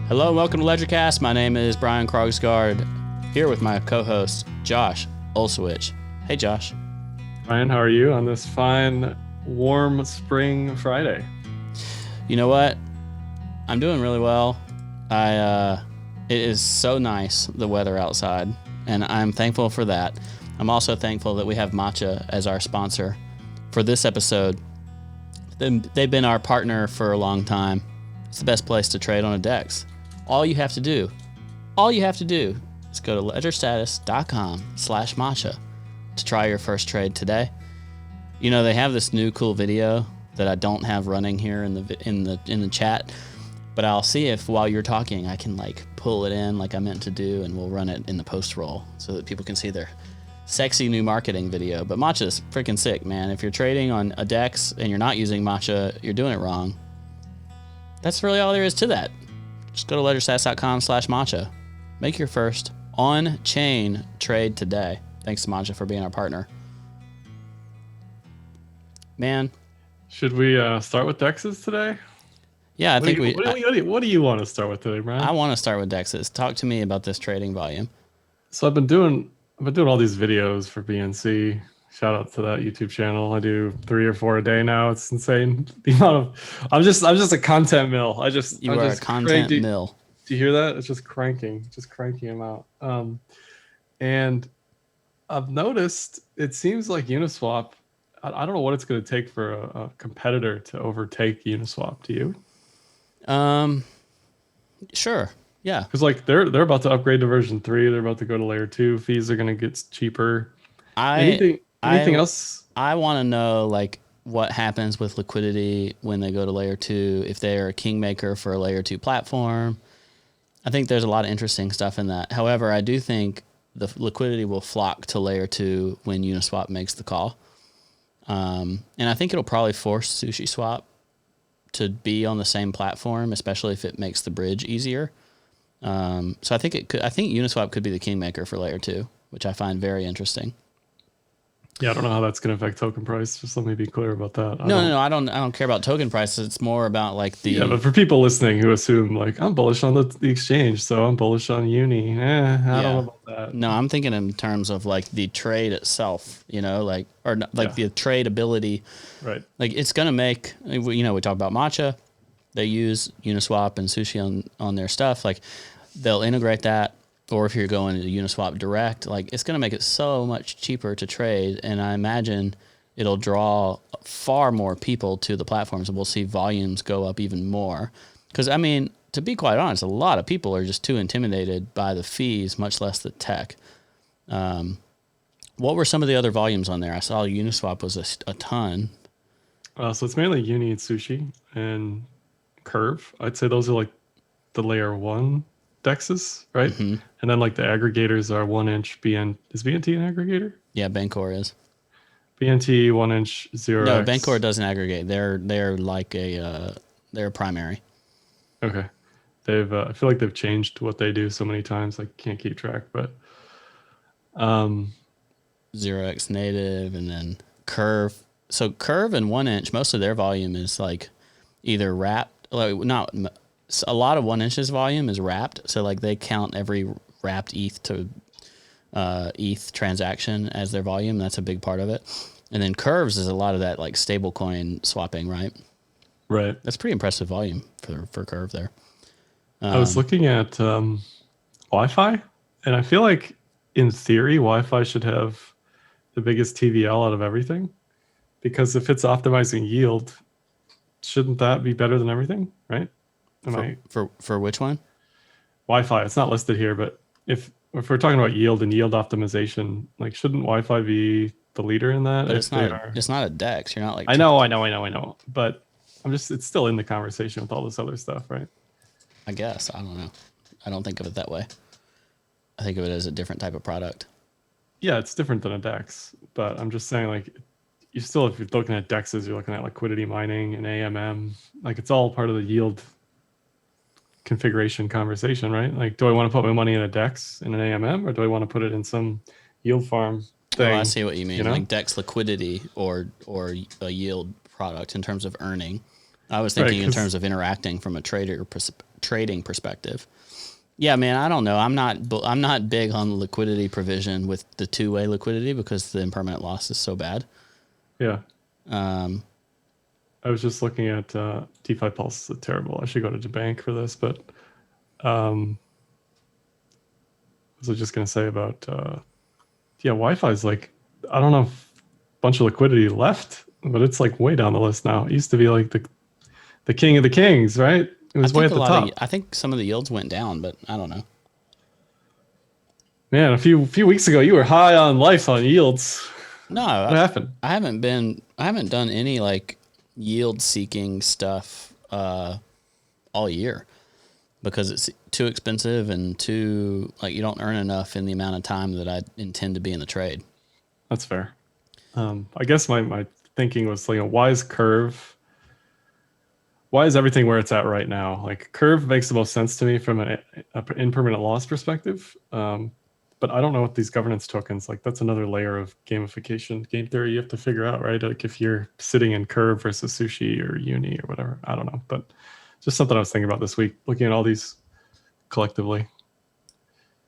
Hello and welcome to LedgerCast. My name is Brian Krogsgaard, here with my co-host, Josh Olsowich. Hey, Josh. Brian, how are you on this fine, warm spring Friday? You know what? I'm doing really well. It is so nice, the weather outside, and I'm thankful for that. I'm also thankful that we have Matcha as our sponsor for this episode. They've been our partner for a long time. It's the best place to trade on a DEX. All you have to do is go to ledgerstatus.com/matcha to try your first trade today. You know, they have this new cool video that I don't have running here in the chat, but I'll see if while you're talking I can like pull it in like I meant to do, and we'll run it in the post roll so that people can see their sexy new marketing video. But Matcha's freaking sick, man. If you're trading on a DEX and you're not using Matcha, you're doing it wrong. That's really all there is to that. Just go to ledgerstats.com/matcha. Make your first on-chain trade today. Thanks to Matcha for being our partner. Man. Should we start with DEXs today? Yeah, I think What do you want to start with today, Brian? I want to start with DEXs. Talk to me about this trading volume. So I've been doing all these videos for BNC. Shout out to that YouTube channel. I do 3 or 4 a day now. It's insane. The amount of I'm just a content mill. You are a content mill. Do you hear that? It's just cranking them out. And I've noticed it seems like Uniswap. I don't know what it's going to take for a competitor to overtake Uniswap. Do you? Sure. Yeah. Because like they're about to upgrade to version 3. They're about to go to layer 2. Fees are going to get cheaper. Anything else? I want to know like what happens with liquidity when they go to layer 2, if they're a kingmaker for a layer 2 platform. I think there's a lot of interesting stuff in that. However, I do think the liquidity will flock to layer 2 when Uniswap makes the call. And I think it'll probably force SushiSwap to be on the same platform, especially if it makes the bridge easier. So I think Uniswap could be the kingmaker for layer 2, which I find very interesting. Yeah, I don't know how that's going to affect token price. Just let me be clear about that. No, I don't care about token prices. It's more about like the... Yeah, but for people listening who assume like I'm bullish on the exchange, so I'm bullish on Uni. I don't know about that. No, I'm thinking in terms of like the trade itself, you know, like, or like the trade ability. Right. Like it's going to make, you know, we talk about Matcha. They use Uniswap and Sushi on their stuff. Like they'll integrate that. Or if you're going to Uniswap direct, like it's going to make it so much cheaper to trade. And I imagine it'll draw far more people to the platforms, and we'll see volumes go up even more. Because, I mean, to be quite honest, a lot of people are just too intimidated by the fees, much less the tech. What were some of the other volumes on there? I saw Uniswap was a ton. So it's mainly Uni and Sushi and Curve. I'd say those are like the layer 1 DEXs, right? Mm-hmm. And then like the aggregators are 1-inch BN. Is BNT an aggregator? Yeah, Bancor is. BNT 1-inch 0x. No, Bancor doesn't aggregate. They're like they're primary. Okay. They've I feel like they've changed what they do so many times I can't keep track, but 0x native, and then Curve. So Curve and 1-inch, most of their volume is like either wrapped, like not. A lot of 1-inch's volume is wrapped, so like they count every wrapped ETH to ETH transaction as their volume. That's a big part of it. And then Curves is a lot of that like stablecoin swapping, right? Right. That's pretty impressive volume for Curve there. I was looking at Wi-Fi, and I feel like in theory Wi-Fi should have the biggest TVL out of everything, because if it's optimizing yield, shouldn't that be better than everything, right? For which one? Wi-Fi. It's not listed here, but if we're talking about yield and yield optimization, like shouldn't Wi-Fi be the leader in that? But it's not a DEX. You're not like... I know. But it's still in the conversation with all this other stuff, right? I guess. I don't know. I don't think of it that way. I think of it as a different type of product. Yeah, it's different than a DEX, but I'm just saying like if you're looking at DEXs, you're looking at liquidity mining and AMM. Like it's all part of the yield configuration conversation, right? Like, do I want to put my money in a DEX in an AMM, or do I want to put it in some yield farm thing? Oh, I see what you mean. Like DEX liquidity or a yield product in terms of earning. I was thinking in terms of interacting from a trader trading perspective. Yeah, man, I don't know. I'm not big on liquidity provision with the two-way liquidity because the impermanent loss is so bad. Yeah. Um, I was just looking at DeFi Pulse. It's terrible. I should go to the bank for this, but what was I just going to say about Wi-Fi is like, I don't know if a bunch of liquidity left, but it's like way down the list now. It used to be like the king of the kings, right? It was way at the top. I think some of the yields went down, but I don't know. Man, a few weeks ago, you were high on life on yields. No, what happened? I haven't done any like yield seeking stuff all year because it's too expensive and too like you don't earn enough in the amount of time that I intend to be in the trade. That's fair. I guess my thinking was like, why is everything where it's at right now? Like Curve makes the most sense to me from an impermanent loss perspective. But I don't know what these governance tokens, like that's another layer of gamification, game theory you have to figure out, right? Like if you're sitting in Curve versus Sushi or Uni or whatever, I don't know. But just something I was thinking about this week, looking at all these collectively.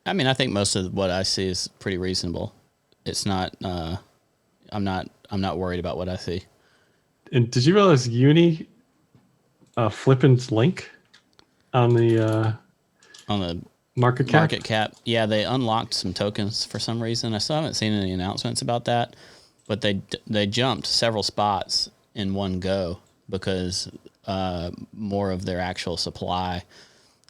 I mean, I think most of what I see is pretty reasonable. It's not, I'm not worried about what I see. And did you realize Uni flippant link on the market cap? Yeah, they unlocked some tokens for some reason. I still haven't seen any announcements about that, but they jumped several spots in one go because more of their actual supply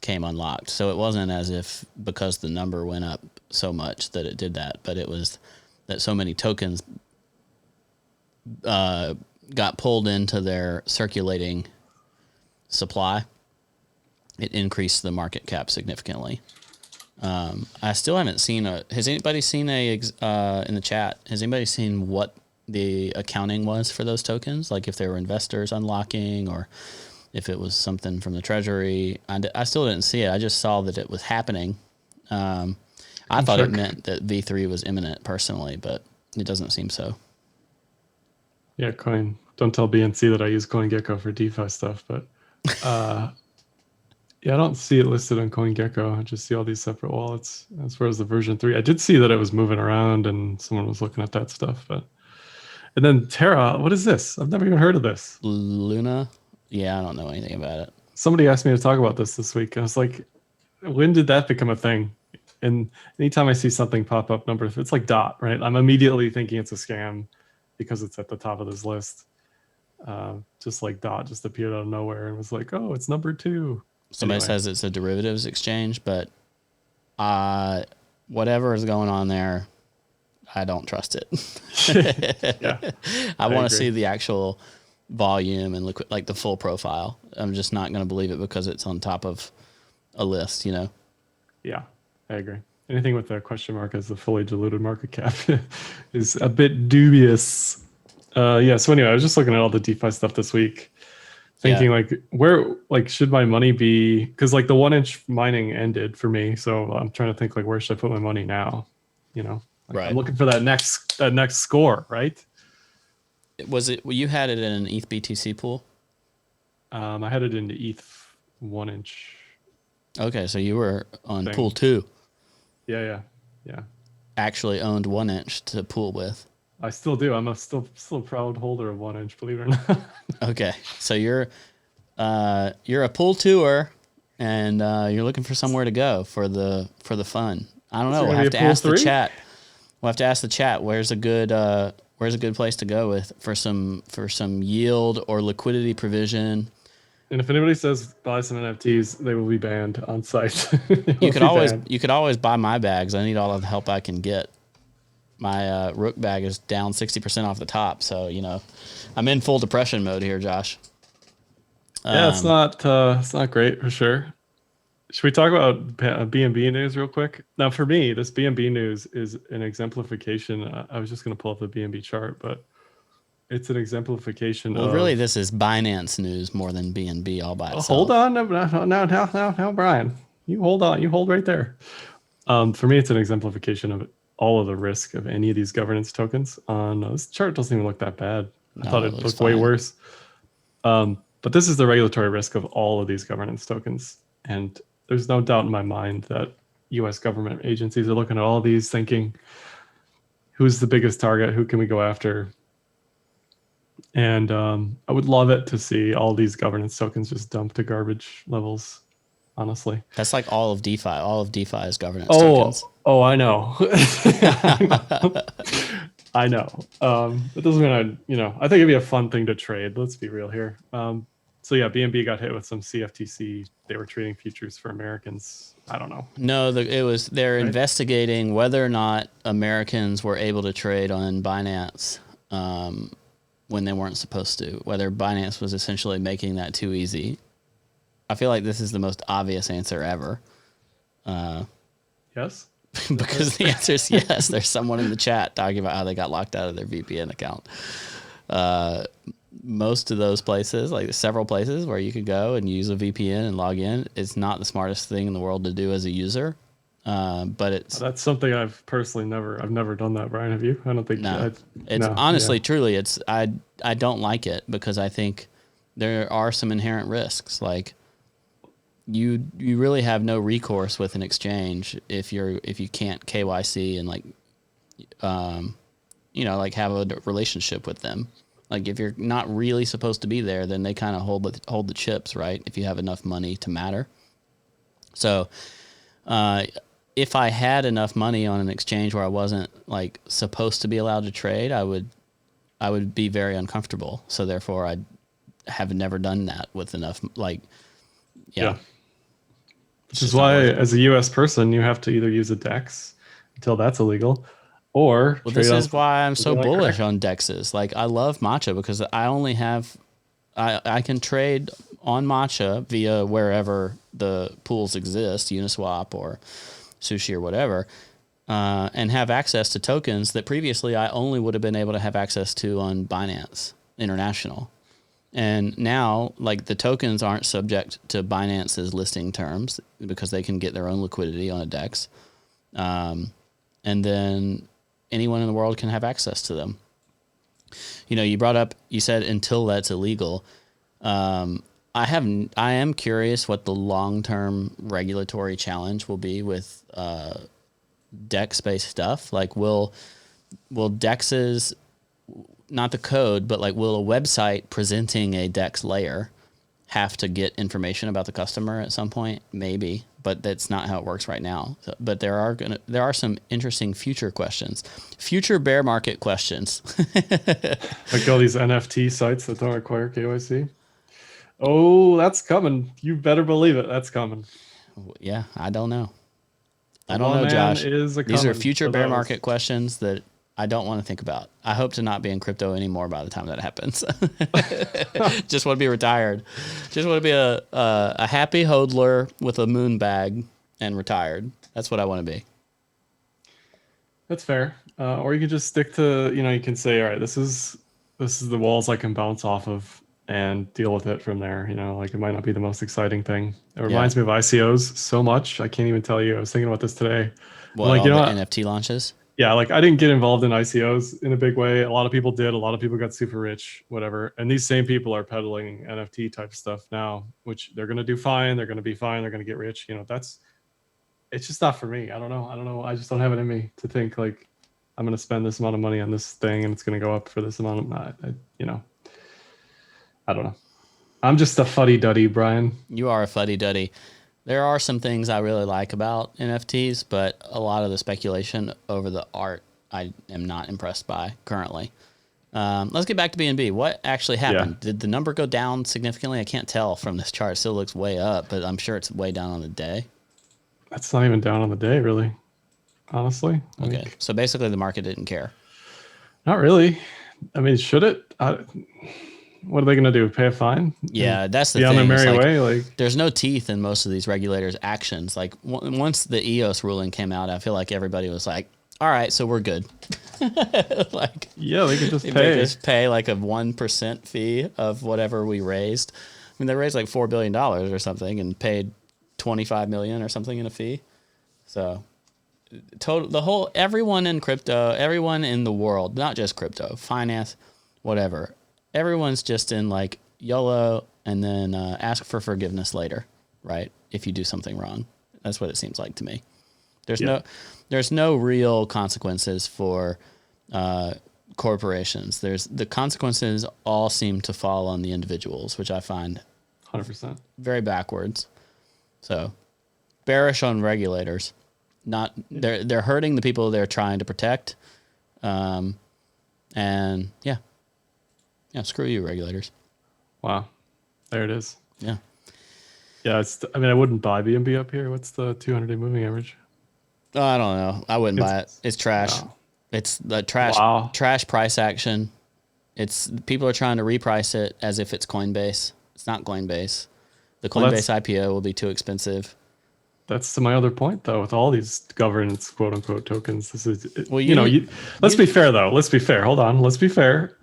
came unlocked. So it wasn't as if because the number went up so much that it did that, but it was that so many tokens got pulled into their circulating supply. It increased the market cap significantly. I still haven't seen has anybody seen in the chat, has anybody seen what the accounting was for those tokens? Like if they were investors unlocking or if it was something from the treasury. I still didn't see it. I just saw that it was happening. I thought it meant that V3 was imminent personally, but it doesn't seem so. Yeah, don't tell BNC that I use CoinGecko for DeFi stuff, but yeah, I don't see it listed on CoinGecko. I just see all these separate wallets as far as the version 3. I did see that it was moving around and someone was looking at that stuff. And then Terra, what is this? I've never even heard of this. Luna? Yeah, I don't know anything about it. Somebody asked me to talk about this week. I was like, when did that become a thing? And anytime I see something pop up, it's like DOT, right? I'm immediately thinking it's a scam because it's at the top of this list. Just like DOT just appeared out of nowhere and was like, oh, it's number 2. Somebody says it's a derivatives exchange, but whatever is going on there, I don't trust it. Yeah, I want to see the actual volume and like the full profile. I'm just not going to believe it because it's on top of a list, you know? Yeah, I agree. Anything with a question mark as the fully diluted market cap is a bit dubious. So anyway, I was just looking at all the DeFi stuff this week. Thinking where should my money be? Because like the 1-inch mining ended for me, so I'm trying to think like where should I put my money now? You know, right. I'm looking for that next score, right? You had it in an ETH BTC pool? I had it into ETH 1-inch. Okay, so you were on pool 2. Yeah. Actually owned 1-inch to pool with. I still do. I'm still a proud holder of 1-inch, believe it or not. Okay, so you're a pool tour, and you're looking for somewhere to go for the fun. I don't know. We'll have to ask the chat. We'll have to ask the chat. Where's a good place to go for some yield or liquidity provision? And if anybody says buy some NFTs, they will be banned on site. You could always buy my bags. I need all of the help I can get. My Rook bag is down 60% off the top, so I'm in full depression mode here, Josh. Yeah, it's not great for sure. Should we talk about BNB news real quick? Now, for me, this BNB news is an exemplification. I was just going to pull up the BNB chart, but it's an exemplification. Well, really, this is Binance news more than BNB all by itself. Hold on, now, Brian, you hold on, you hold right there. For me, it's an exemplification of all of the risk of any of these governance tokens. This chart doesn't even look that bad. I thought it looked way worse. But this is the regulatory risk of all of these governance tokens. And there's no doubt in my mind that U.S. government agencies are looking at all these thinking, who's the biggest target? Who can we go after? And I would love it to see all these governance tokens just dumped to garbage levels, honestly. That's like all of DeFi. All of DeFi is governance tokens. Oh, I know. I know. I know. It doesn't mean I think it'd be a fun thing to trade. Let's be real here. So yeah, BNB got hit with some CFTC. They were trading futures for Americans. I don't know. No, they're right? Investigating whether or not Americans were able to trade on Binance when they weren't supposed to. Whether Binance was essentially making that too easy. I feel like this is the most obvious answer ever. Yes. Because the answer is yes. There's someone in the chat talking about how they got locked out of their VPN account. Most of those places, like several places where you could go and use a VPN and log in, it's not the smartest thing in the world to do as a user. But that's something I've personally I've never done that. Brian, have you? I don't think. No. Honestly, truly, I don't like it because I think there are some inherent risks. Like you really have no recourse with an exchange if you can't KYC and like have a relationship with them. Like if you're not really supposed to be there, then they kind of hold the chips, right? If you have enough money to matter. So, if I had enough money on an exchange where I wasn't like supposed to be allowed to trade, I would be very uncomfortable. So therefore, I have never done that with enough yeah. Which is why, as a U.S. person, you have to either use a DEX until that's illegal. Well, this is why I'm so bullish on DEXs. Like I love Matcha because I can trade on Matcha via wherever the pools exist, Uniswap or Sushi or whatever, and have access to tokens that previously I only would have been able to have access to on Binance International. And now, like the tokens aren't subject to Binance's listing terms because they can get their own liquidity on a DEX, and then anyone in the world can have access to them. You said until that's illegal. I am curious what the long-term regulatory challenge will be with DEX-based stuff. Like, will DEXs, not the code, but like, will a website presenting a DEX layer have to get information about the customer at some point? Maybe, but that's not how it works right now. So, but there are some interesting future questions, future bear market questions. Like all these NFT sites that don't require KYC. Oh, that's coming. You better believe it. That's coming. Yeah, I don't know. I don't know, Josh. These are future bear market questions that I don't want to think about. I hope to not be in crypto anymore by the time that happens. Just want to be retired. Just want to be a happy hodler with a moon bag and retired. That's what I want to be. That's fair. Or you can just stick to, you can say, all right, this is the walls I can bounce off of and deal with it from there. Like it might not be the most exciting thing. It reminds me of ICOs so much. I can't even tell you. I was thinking about this today. What, all the NFT launches? Yeah, like I didn't get involved in ICOs in a big way. A lot of people did. A lot of people got super rich, whatever. And these same people are peddling NFT type stuff now, which they're going to do fine. They're going to be fine. They're going to get rich. It's just not for me. I don't know. I just don't have it in me to think like I'm going to spend this amount of money on this thing and it's going to go up for this amount of, I don't know. I'm just a fuddy-duddy, Brian. You are a fuddy-duddy. There are some things I really like about NFTs, but a lot of the speculation over the art I am not impressed by currently. Let's get back to BNB. What actually happened? Yeah. Did the number go down significantly? I can't tell from this chart. It still looks way up, but I'm sure it's way down on the day. That's not even down on the day, really, honestly. Okay, so basically the market didn't care. Not really. I mean, should it? What are they going to do? Pay a fine? Yeah, that's the thing. On their merry way. There's no teeth in most of these regulators' actions. Like once the EOS ruling came out, I feel like everybody was like, "All right, so we're good." They can just pay. They just pay like a 1% fee of whatever we raised. I mean, they raised like $4 billion or something and paid $25 million or something in a fee. So, everyone in crypto, everyone in the world, not just crypto, finance, whatever. Everyone's just in like YOLO and then ask for forgiveness later. right? If you do something wrong, that's what it seems like to me. There's Yeah. there's no real consequences for corporations. The consequences all seem to fall on the individuals, which I find 100%. very backwards. So bearish on regulators. Not they're hurting the people they're trying to protect. And yeah, screw you, regulators. Wow. There it is. Yeah. Yeah, I mean, I wouldn't buy BNB up here. What's the 200-day moving average? Oh, I don't know. I wouldn't buy it. It's trash. No. It's the Wow. trash price action. It's people are trying to reprice it as if it's Coinbase. It's not Coinbase. The Coinbase IPO will be too expensive. That's to my other point, though. With all these governance "quote unquote" tokens, this is Well, let's be fair, though. Let's be fair. Hold on. Let's be fair.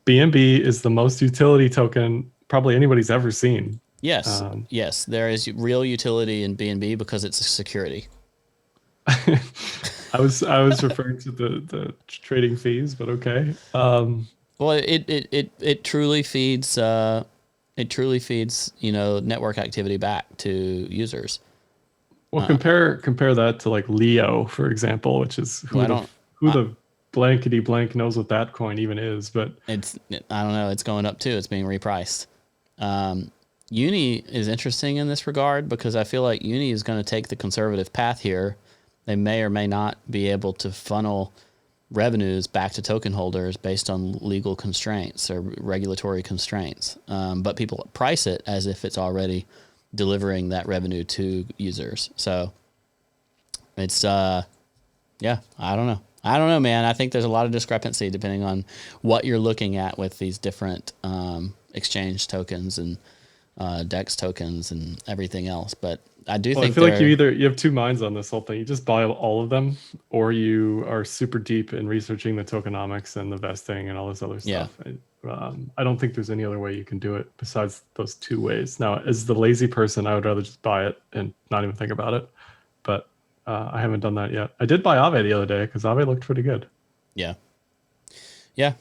BNB is the most utility token probably anybody's ever seen. Yes, yes, there is real utility in BNB because it's a security. I was referring to the trading fees, but okay. Well, it truly feeds network activity back to users. Well, compare that to like Leo, for example, which is who the blankety blank knows what that coin even is. But I don't know. It's going up too. It's being repriced. Uni is interesting in this regard because I feel like Uni is going to take the conservative path here. They may or may not be able to funnel revenues back to token holders based on legal constraints or regulatory constraints. But people price it as if it's already delivering that revenue to users. So it's, I don't know. I don't know, man. I think there's a lot of discrepancy depending on what you're looking at with these different exchange tokens and DEX tokens and everything else. But I do think I feel like you have two minds on this whole thing. You just buy all of them, or you are super deep in researching the tokenomics and the vesting and all this other stuff. Yeah. I don't think there's any other way you can do it besides those two ways. Now, as the lazy person, I would rather just buy it and not even think about it. But I haven't done that yet. I did buy Aave the other day because Aave looked pretty good. Yeah. Yeah.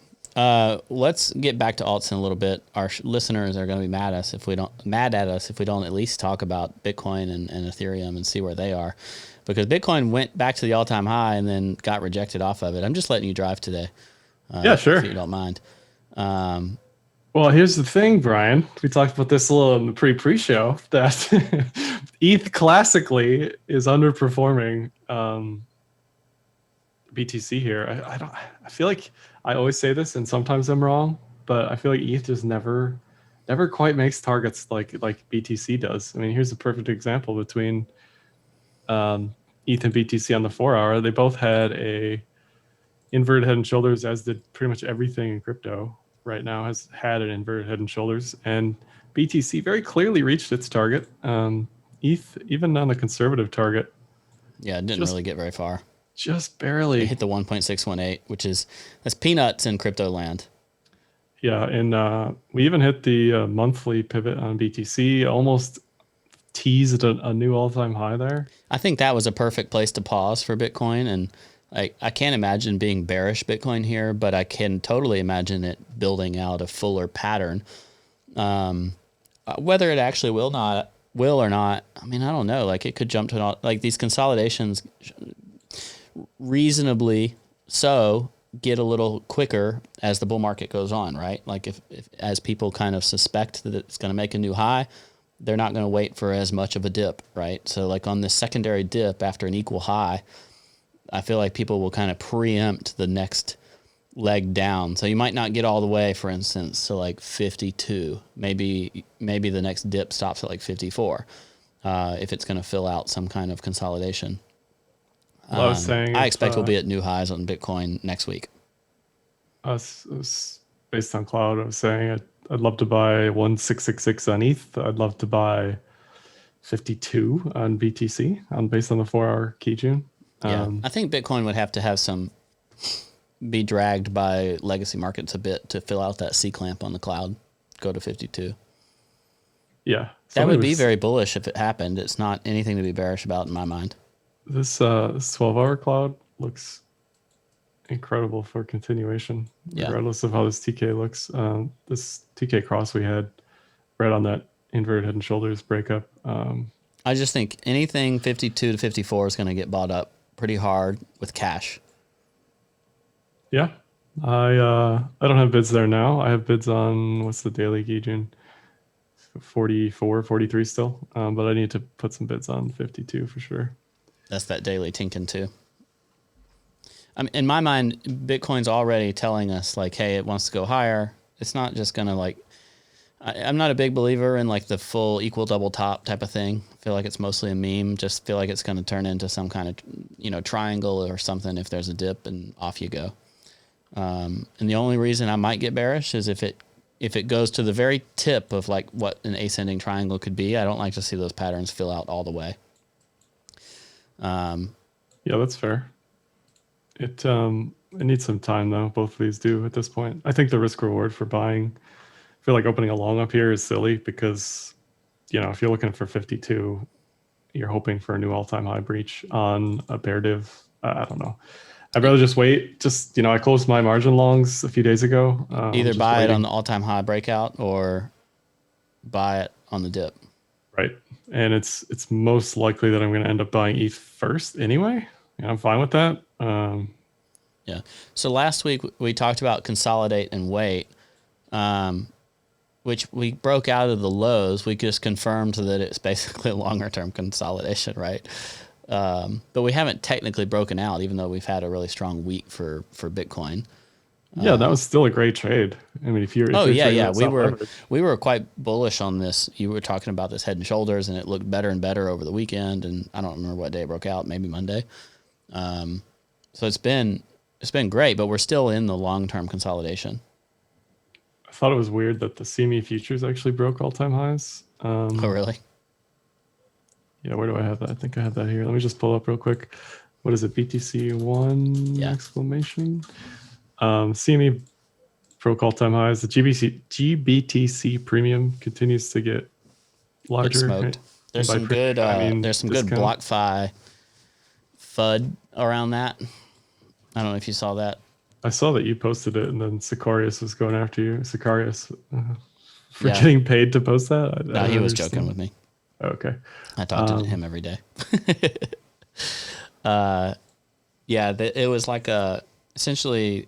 Let's get back to alts in a little bit. Our listeners are going to be mad at us if we don't at least talk about Bitcoin and Ethereum and see where they are, because Bitcoin went back to the all-time high and then got rejected off of it. I'm just letting you drive today. Yeah, sure. If you don't mind. Well, here's the thing, Brian. We talked about this a little in the pre-show that ETH classically is underperforming BTC here. I feel like I always say this, and sometimes I'm wrong, but I feel like ETH just never quite makes targets like BTC does. I mean, here's a perfect example between ETH and BTC on the 4-hour. They both had a inverted head and shoulders, as did pretty much everything in crypto right now has had an inverted head and shoulders, and BTC very clearly reached its target. ETH, even on the conservative target, it didn't really get very far. Just barely. It hit the 1.618, that's peanuts in crypto land. Yeah, and we even hit the monthly pivot on BTC, almost teased a new all-time high there. I think that was a perfect place to pause for Bitcoin, and I can't imagine being bearish Bitcoin here, but I can totally imagine it building out a fuller pattern. Whether it actually will or not, I mean, I don't know. Like, it could jump to like these consolidations reasonably so get a little quicker as the bull market goes on, right? Like if as people kind of suspect that it's going to make a new high, they're not going to wait for as much of a dip, right? So like on this secondary dip after an equal high, I feel like people will kind of preempt the next leg down. So you might not get all the way, for instance, to like 52. Maybe the next dip stops at like 54 if it's going to fill out some kind of consolidation. Well, I was saying I expect we'll be at new highs on Bitcoin next week. Based on cloud, I was saying I'd love to buy 1666 on ETH. I'd love to buy 52 on BTC based on the 4-hour key June. Yeah, I think Bitcoin would have to be dragged by legacy markets a bit to fill out that C clamp on the cloud, go to 52. Yeah, that would be very bullish if it happened. It's not anything to be bearish about in my mind. This 12-hour cloud looks incredible for regardless of how this TK looks. This TK cross we had right on that inverted head and shoulders breakup. I just think anything 52 to 54 is going to get bought up pretty hard with cash. Yeah, I don't have bids there now. I have bids on what's the daily Gijin, 44, 43 still. But I need to put some bids on 52 for sure. That's that daily Tinkin too. In my mind, Bitcoin's already telling us like, hey, it wants to go higher. It's not just going to like, I'm not a big believer in like the full equal double top type of thing. I feel like it's mostly a meme. Just feel like it's going to turn into some kind of, triangle or something if there's a dip and off you go. And the only reason I might get bearish is if it goes to the very tip of like what an ascending triangle could be. I don't like to see those patterns fill out all the way. Yeah, that's fair. It needs some time though. Both of these do at this point. I think the risk reward for buying, I feel like opening a long up here is silly because, if you're looking for 52, you're hoping for a new all-time high breach on a bear div. I don't know. I'd rather just wait. Just, I closed my margin longs a few days ago. Either buy it on the all-time high breakout or buy it on the dip. Right. And it's most likely that I'm going to end up buying ETH first anyway. I'm fine with that. Yeah. So last week we talked about consolidate and wait, which we broke out of the lows. We just confirmed that it's basically a longer term consolidation, right? But we haven't technically broken out, even though we've had a really strong week for Bitcoin. Yeah, that was still a great trade. I mean, if you're we were quite bullish on this. You were talking about this head and shoulders, and it looked better and better over the weekend. And I don't remember what day it broke out, maybe Monday. So it's been great, but we're still in the long term consolidation. I thought it was weird that the CME futures actually broke all time highs. Oh, really? Yeah, where do I have that? I think I have that here. Let me just pull up real quick. What is it? BTC1 exclamation. CME broke all-time highs. The GBTC premium continues to get larger. Right? There's some good. There's some good BlockFi FUD around that. I don't know if you saw that. I saw that you posted it, and then Sicarius was going after you. Sicarius for getting paid to post that. No, he was joking with me. Oh, okay. I talk to him every day. It was like essentially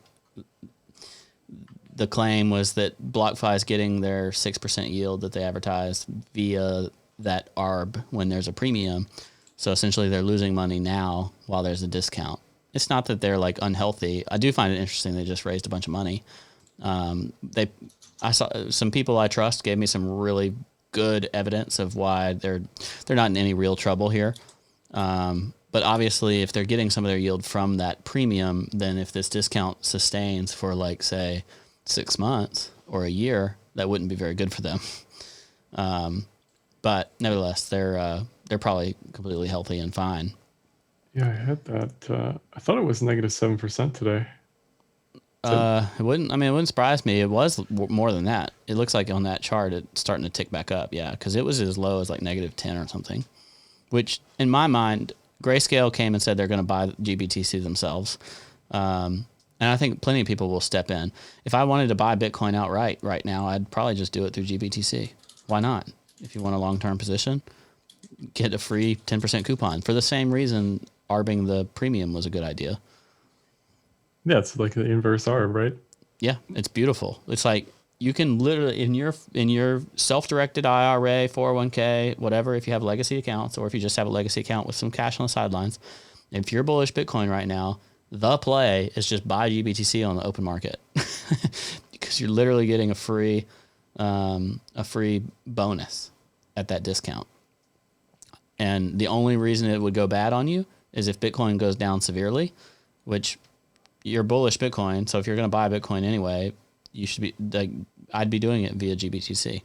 the claim was that BlockFi is getting their 6% yield that they advertised via that ARB when there's a premium. So essentially they're losing money now while there's a discount. It's not that they're like unhealthy. I do find it interesting they just raised a bunch of money. I saw some people I trust gave me some really good evidence of why they're not in any real trouble here. But obviously if they're getting some of their yield from that premium, then if this discount sustains for like say 6 months or a year, that wouldn't be very good for them. But nevertheless, they're probably completely healthy and fine. Yeah, I had that. I thought it was -7% today. It wouldn't surprise me. It was more than that. It looks like on that chart, it's starting to tick back up. Yeah, because it was as low as like -10 or something, which in my mind, Grayscale came and said they're going to buy GBTC themselves. And I think plenty of people will step in. If I wanted to buy Bitcoin outright right now, I'd probably just do it through GBTC. Why not? If you want a long-term position, get a free 10% coupon. For the same reason, arbing the premium was a good idea. Yeah, it's like the inverse arb, right? Yeah, it's beautiful. It's like you can literally in your self-directed IRA, 401k, whatever, if you have legacy accounts or if you just have a legacy account with some cash on the sidelines, if you're bullish Bitcoin right now, the play is just buy GBTC on the open market because you're literally getting a free bonus at that discount. And the only reason it would go bad on you is if Bitcoin goes down severely, which you're bullish Bitcoin. So if you're going to buy Bitcoin anyway, you should be like, I'd be doing it via GBTC.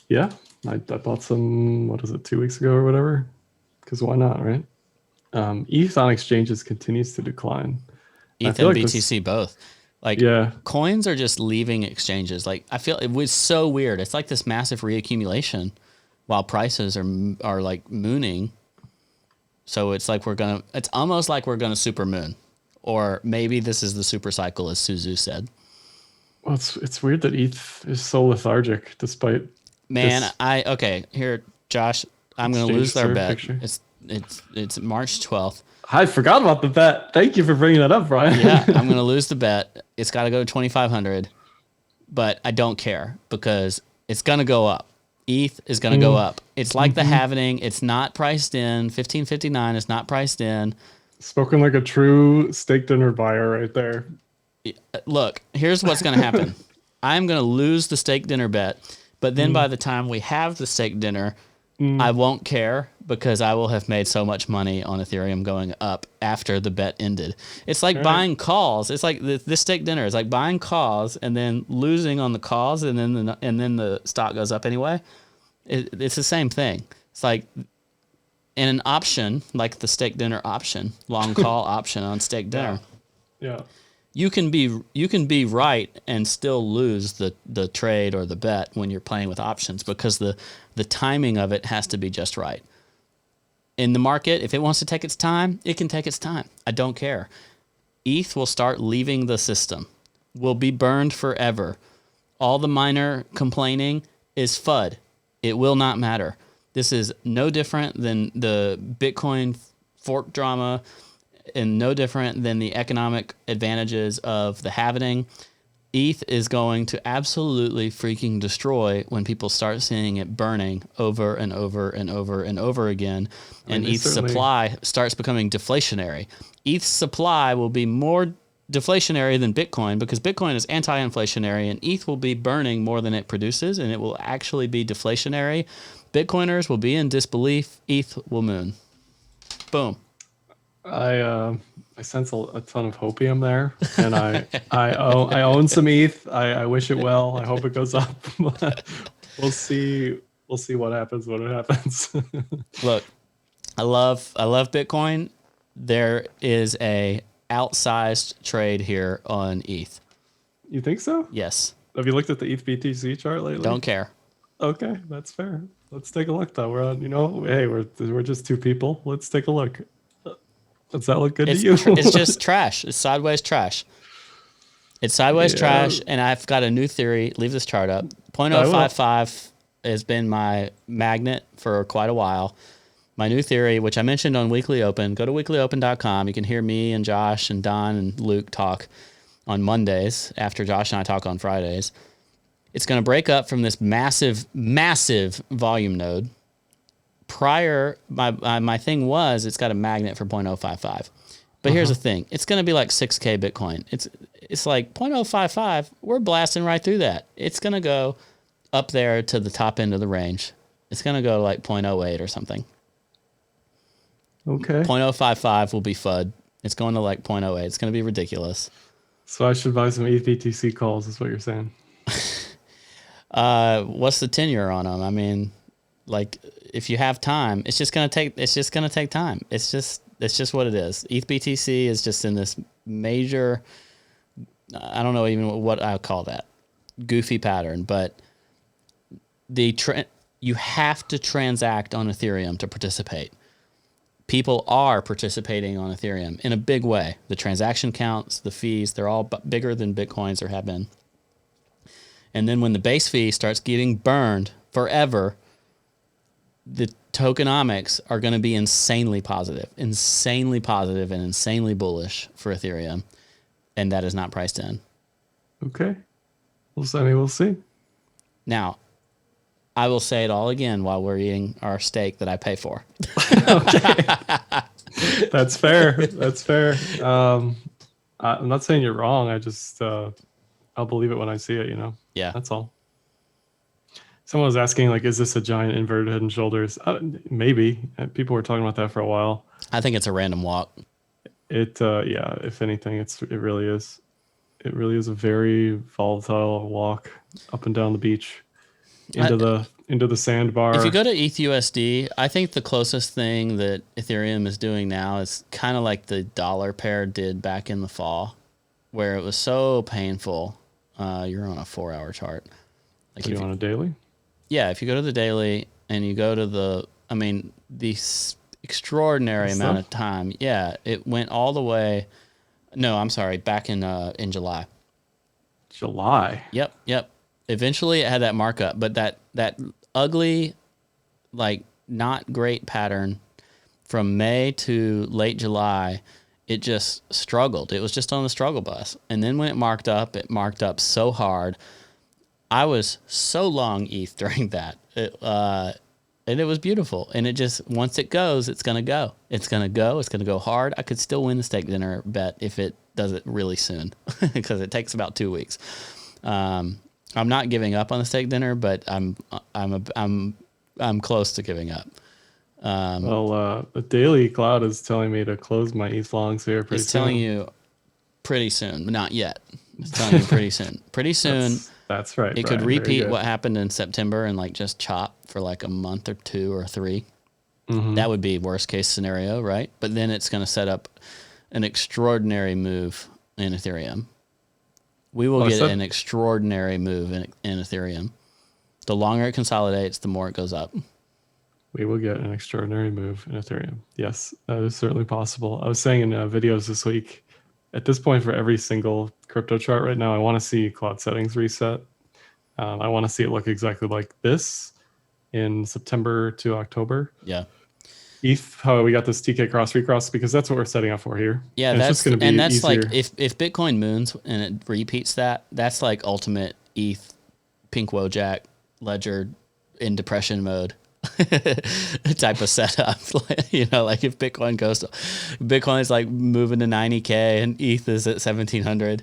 Yeah. I bought some, 2 weeks ago or whatever? Because why not, right? ETH on exchanges continues to decline. ETH and BTC both. Like coins are just leaving exchanges. Like I feel it was so weird. It's like this massive reaccumulation while prices are like mooning. So it's like it's almost like we're gonna super moon. Or maybe this is the super cycle, as Suzu said. Well, it's weird that ETH is so lethargic despite Man, okay, here, Josh, I'm going to lose our bet. Picture. It's March 12th. I forgot about the bet. Thank you for bringing that up, Brian. Yeah, I'm going to lose the bet. It's got to go to 2,500, but I don't care because it's going to go up. ETH is going to go up. It's like the halvening. It's not priced in. 1559 is not priced in. Spoken like a true steak dinner buyer right there. Look, here's what's going to happen. I'm going to lose the steak dinner bet, but then by the time we have the steak dinner, I won't care because I will have made so much money on Ethereum going up after the bet ended. It's like buying calls. It's like this steak dinner is like buying calls and then losing on the calls, and then the stock goes up anyway. It's the same thing. It's like in an option, like the steak dinner option, long call option on steak dinner. Yeah. You can be right and still lose the trade or the bet when you're playing with options because the timing of it has to be just right. In the market, if it wants to take its time, it can take its time. I don't care. ETH will start leaving the system, will be burned forever. All the miner complaining is FUD. It will not matter. This is no different than the Bitcoin fork drama and no different than the economic advantages of the halvening. ETH is going to absolutely freaking destroy when people start seeing it burning over and over and over and over again, and ETH supply starts becoming deflationary. ETH supply will be more deflationary than Bitcoin because Bitcoin is anti-inflationary, and ETH will be burning more than it produces, and it will actually be deflationary. Bitcoiners will be in disbelief. ETH will moon. Boom. I sense a ton of hopium there, and I own some ETH. I wish it well. I hope it goes up. We'll see what happens when it happens. Look, I love Bitcoin. There is a outsized trade here on ETH. You think so? Yes. Have you looked at the ETH BTC chart lately? Don't care. Okay, that's fair. Let's take a look though. We're on, hey, we're just two people. Let's take a look. Does that look good to you? It's just trash. It's sideways trash. It's sideways trash, and I've got a new theory. Leave this chart up. 0.055 has been my magnet for quite a while. My new theory, which I mentioned on Weekly Open, go to weeklyopen.com. You can hear me and Josh and Don and Luke talk on Mondays after Josh and I talk on Fridays. It's going to break up from this massive, massive volume node. Prior, my thing was it's got a magnet for 0.055. But here's the thing. It's going to be like 6K Bitcoin. It's like 0.055. We're blasting right through that. It's going to go up there to the top end of the range. It's going to go like 0.08 or something. Okay. 0.055 will be FUD. It's going to like 0.08. It's going to be ridiculous. So I should buy some ETH BTC calls is what you're saying. What's the tenure on them? I mean, like, if you have time, it's just gonna take time. It's just what it is. ETH BTC is just in this major, I don't know even what I would call that, goofy pattern, but you have to transact on Ethereum to participate. People are participating on Ethereum in a big way. The transaction counts, the fees, they're all bigger than Bitcoin's or have been. And then when the base fee starts getting burned forever, the tokenomics are going to be insanely positive and insanely bullish for Ethereum. And that is not priced in. Okay. We'll see. Now, I will say it all again while we're eating our steak that I pay for. Okay. That's fair. That's fair. I'm not saying you're wrong. I just, I'll believe it when I see it, Yeah. That's all. Someone was asking, like, is this a giant inverted head and shoulders? Maybe. People were talking about that for a while. I think it's a random walk. Yeah, if anything, it really is. It really is a very volatile walk up and down the beach into the sandbar. If you go to ETHUSD, I think the closest thing that Ethereum is doing now is kind of like the dollar pair did back in the fall, where it was so painful. You're on a 4-hour chart. Like, you on a daily? Yeah, if you go to the daily and you go to the extraordinary amount of time. Yeah, it went all the way. No, I'm sorry, back in July. July. Yep. Eventually, it had that markup, but that ugly, like not great pattern from May to late July. It just struggled. It was just on the struggle bus. And then when it marked up so hard. I was so long ETH during that. And it was beautiful. And it just, once it goes, it's going to go. It's going to go. It's going to go hard. I could still win the steak dinner bet if it does it really soon because it takes about 2 weeks. I'm not giving up on the steak dinner, but I'm close to giving up. The Daily Cloud is telling me to close my ETH longs here pretty soon. It's telling you pretty soon, but not yet. It's telling you pretty soon. Pretty soon. That's right. It could repeat what happened in September and like just chop for like a month or 2 or 3. Mm-hmm. That would be worst case scenario, right? But then it's going to set up an extraordinary move in Ethereum. We will get an extraordinary move in Ethereum. The longer it consolidates, the more it goes up. We will get an extraordinary move in Ethereum. Yes, that is certainly possible. I was saying in videos this week, at this point for every single crypto chart right now, I want to see cloud settings reset. I want to see it look exactly like this in September to October. Yeah. ETH, how we got this TK cross recross, because that's what we're setting up for here. Yeah, and that's going to be and that's easier. like if Bitcoin moons and it repeats that, that's like ultimate ETH pink Wojak ledger in depression mode type of setup. You know, like if Bitcoin is like moving to 90K and ETH is at 1700,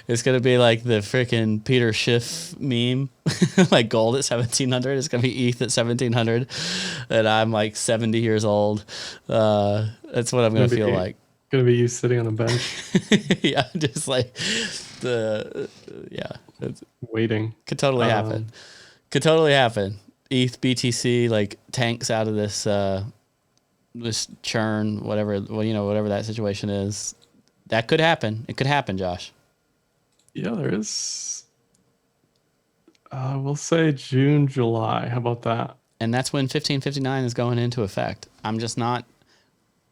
it's gonna be like the freaking Peter Schiff meme, like gold at 1700. It's gonna be ETH at 1700, and I'm like 70 years old. That's what I'm gonna feel like. Gonna be you sitting on a bench. Yeah, just like waiting. Could totally happen. Could totally happen. ETH BTC like tanks out of this this churn, whatever that situation is. That could happen. It could happen, Josh. Yeah, there is. We'll say June, July. How about that? And that's when 1559 is going into effect. I'm just not.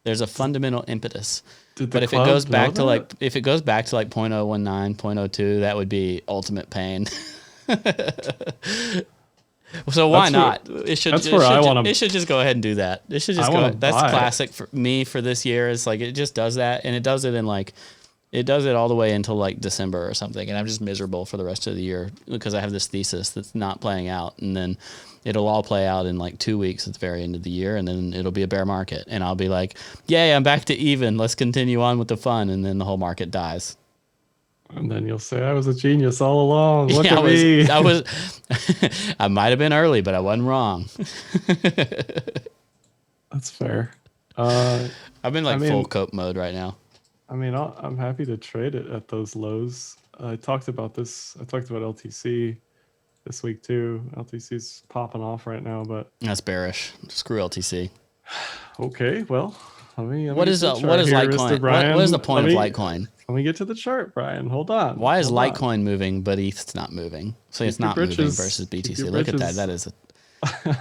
There's a fundamental impetus. But if it goes back to like 0.019, 0.02, that would be ultimate pain. So why not? It should just go ahead and do that. It should just go. That's classic for me for this year. It's like it just does that, and it does it in like it does it all the way until like December or something, and I'm just miserable for the rest of the year because I have this thesis that's not playing out, and then it'll all play out in like 2 weeks at the very end of the year, and then it'll be a bear market, and I'll be like, "Yay, I'm back to even. Let's continue on with the fun," and then the whole market dies. And then you'll say, I was a genius all along. Look at me. I might have been early, but I wasn't wrong. That's fair. I've been full cope mode right now. I mean, I'm happy to trade it at those lows. I talked about this. I talked about LTC this week too. LTC's popping off right now, but that's bearish. Screw LTC. Okay, well, what is Litecoin? What is the point of Litecoin? Let me get to the chart, Brian. Hold on. Why is Litecoin moving, but ETH's not moving? So it's not moving versus BTC. Look at that. That is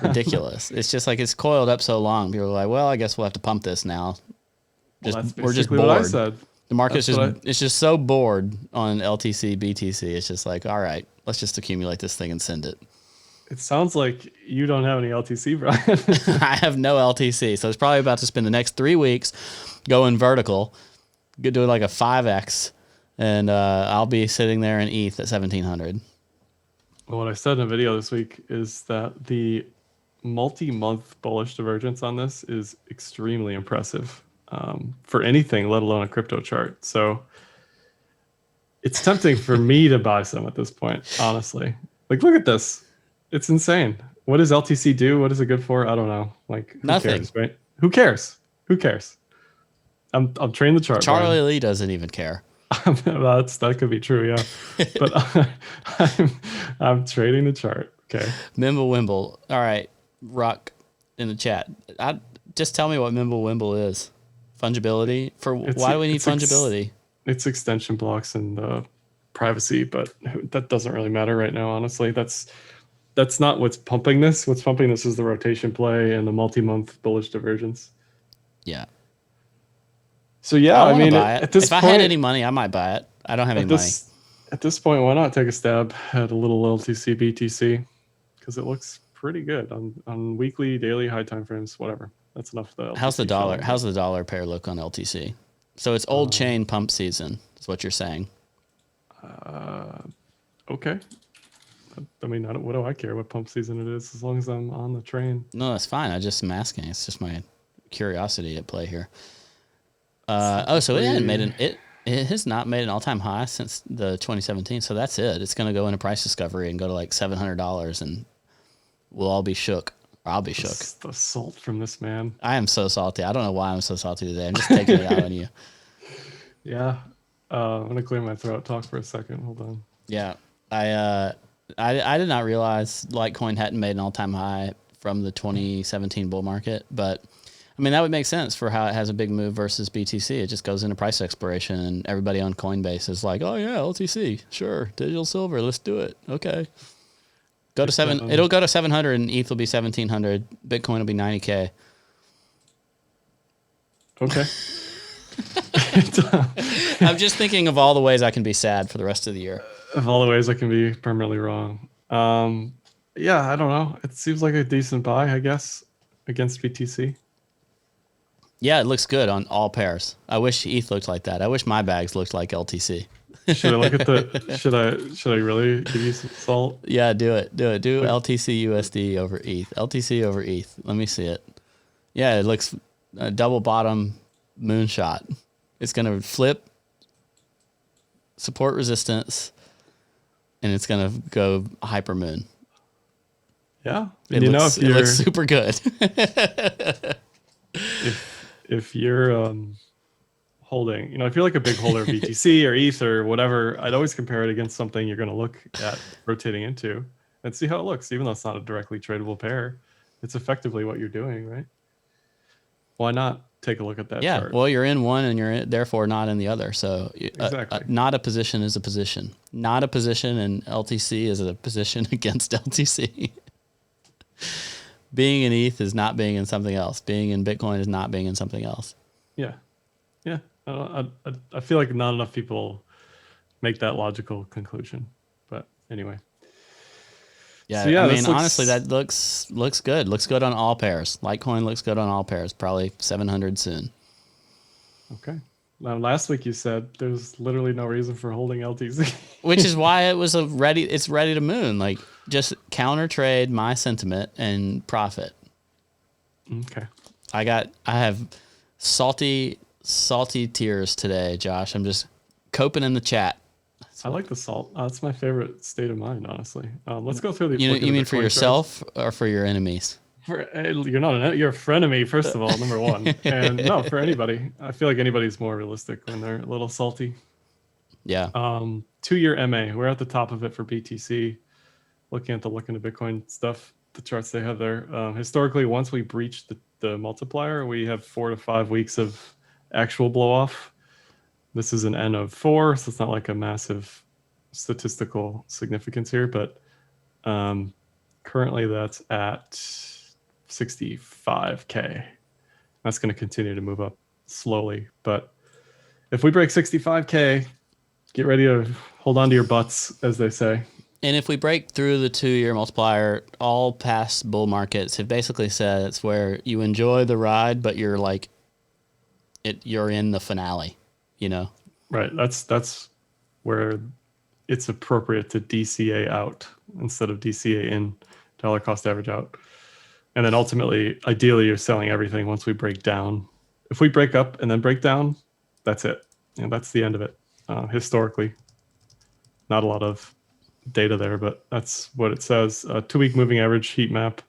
ridiculous. It's just like it's coiled up so long. People are like, well, I guess we'll have to pump this now. We're just bored. What I said. The market's it's just so bored on LTC, BTC. It's just like, all right, let's just accumulate this thing and send it. It sounds like you don't have any LTC, Brian. I have no LTC. So it's probably about to spend the next 3 weeks going vertical. Do like a 5x, and I'll be sitting there in ETH at 1700. Well, what I said in a video this week is that the multi-month bullish divergence on this is extremely impressive for anything, let alone a crypto chart. So it's tempting for me to buy some at this point, honestly. Like, look at this. It's insane. What does LTC do? What is it good for? I don't know. Like, who nothing. Cares, right? Who cares? Who cares? I'm trading the chart. Charlie Lee doesn't even care. That could be true, yeah. But I'm trading the chart. Okay. Mimblewimble. All right, Ruck in the chat. Just tell me what Mimblewimble is. Fungibility why do we need fungibility? It's extension blocks and privacy, but that doesn't really matter right now. Honestly, that's not what's pumping this. What's pumping this is the rotation play and the multi-month bullish divergence. Yeah. So yeah, I mean, at this point, if I had any money, I might buy it. I don't have any money. At this point, why not take a stab at a little LTC BTC? Because it looks pretty good on weekly, daily, high time frames, whatever. That's enough. How's the dollar? showing. How's the dollar pair look on LTC? So it's old chain pump season. Is what you're saying? Okay. I mean, what do I care what pump season it is as long as I'm on the train? No, that's fine. I just am asking. It's just my curiosity at play here. So it hadn't made it has not made an all-time high since the 2017. So that's it. It's going to go into price discovery and go to like $700, and we'll all be shook. Or I'll be shook. The salt from this man. I am so salty. I don't know why I'm so salty today. I'm just taking it out on you. Yeah. I'm gonna clear my throat. Talk for a second. Hold on. Yeah, I did not realize Litecoin hadn't made an all-time high from the 2017 bull market, but I mean that would make sense for how it has a big move versus BTC. It just goes into price exploration, and everybody on Coinbase is like, "Oh yeah, LTC, sure, digital silver, let's do it." Okay, go to seven. It'll go to 700, and ETH will be 1,700. Bitcoin will be 90K. Okay. I'm just thinking of all the ways I can be sad for the rest of the year. Of all the ways I can be permanently wrong. Yeah, I don't know. It seems like a decent buy, I guess, against BTC. Yeah, it looks good on all pairs. I wish ETH looked like that. I wish my bags looked like LTC. Should I look at the? Should I really give you some salt? Yeah, do it. Do LTC USD over ETH. LTC over ETH. Let me see it. Yeah, it looks a double bottom moonshot. It's gonna flip, support resistance, and it's gonna go hyper moon. Yeah, It looks super good. if you're holding, if you're like a big holder of BTC or ETH or whatever, I'd always compare it against something you're going to look at rotating into and see how it looks. Even though it's not a directly tradable pair, it's effectively what you're doing, right? Why not take a look at that chart? Well, you're in one and you're therefore not in the other. So Exactly. Not a position is a position. Not a position in LTC is a position against LTC. Being in ETH is not being in something else. Being in Bitcoin is not being in something else. Yeah. I feel like not enough people make that logical conclusion. But anyway. Yeah, So, yeah, I mean, honestly, that looks good. Looks good on all pairs. Litecoin looks good on all pairs. Probably 700 soon. Okay. Now, last week you said there's literally no reason for holding LTC. Which is why it was it's ready to moon. Like, just counter trade my sentiment and profit. Okay. I have salty tears today, Josh. I'm just coping in the chat. I like the salt. It's my favorite state of mind, honestly. Let's go through the. You mean for yourself or for your enemies? You're not you're a frenemy, first of all, number one, and no, for anybody. I feel like anybody's more realistic when they're a little salty. Yeah. 2-year MA. We're at the top of it for BTC. Looking into Bitcoin stuff, the charts they have there. Historically, once we breach the multiplier, we have 4 to 5 weeks of actual blow off. This is an N of 4, so it's not like a massive statistical significance here, but currently that's at 65K. That's going to continue to move up slowly, but if we break 65K, get ready to hold on to your butts, as they say. And if we break through the 2-year multiplier, all past bull markets have basically said it's where you enjoy the ride, but you're like, you're in the finale, Right. That's where it's appropriate to DCA out instead of DCA in, dollar cost average out. And then ultimately, ideally, you're selling everything once we break down. If we break up and then break down, that's it. And that's the end of it. Historically, not a lot of data there, but that's what it says. 2-week moving average heat map.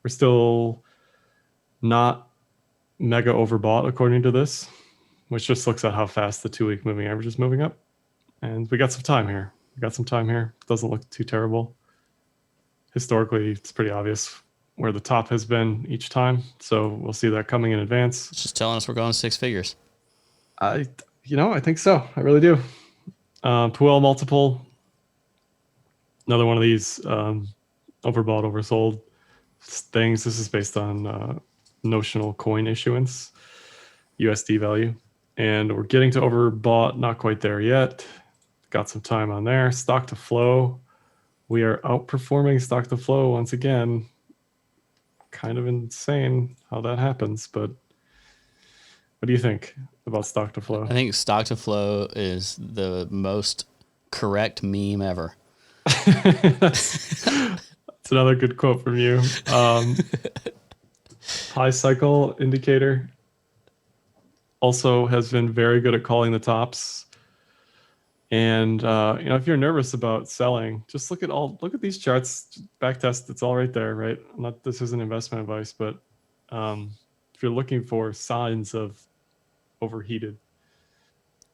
We're still not mega overbought according to this, which just looks at how fast the 2-week moving average is moving up. And we got some time here. Doesn't look too terrible. Historically, it's pretty obvious where the top has been each time. So we'll see that coming in advance. It's just telling us we're going 6 figures. I think so. I really do. Puel multiple. Another one of these overbought, oversold things. This is based on notional coin issuance, USD value. And we're getting to overbought, not quite there yet. Got some time on there. Stock to flow. We are outperforming stock to flow once again. Kind of insane how that happens, but what do you think about stock to flow? I think stock to flow is the most correct meme ever. That's another good quote from you. High cycle indicator also has been very good at calling the tops. And if you're nervous about selling, just look at these charts, back test. It's all right there, right? This isn't investment advice, but if you're looking for signs of overheated,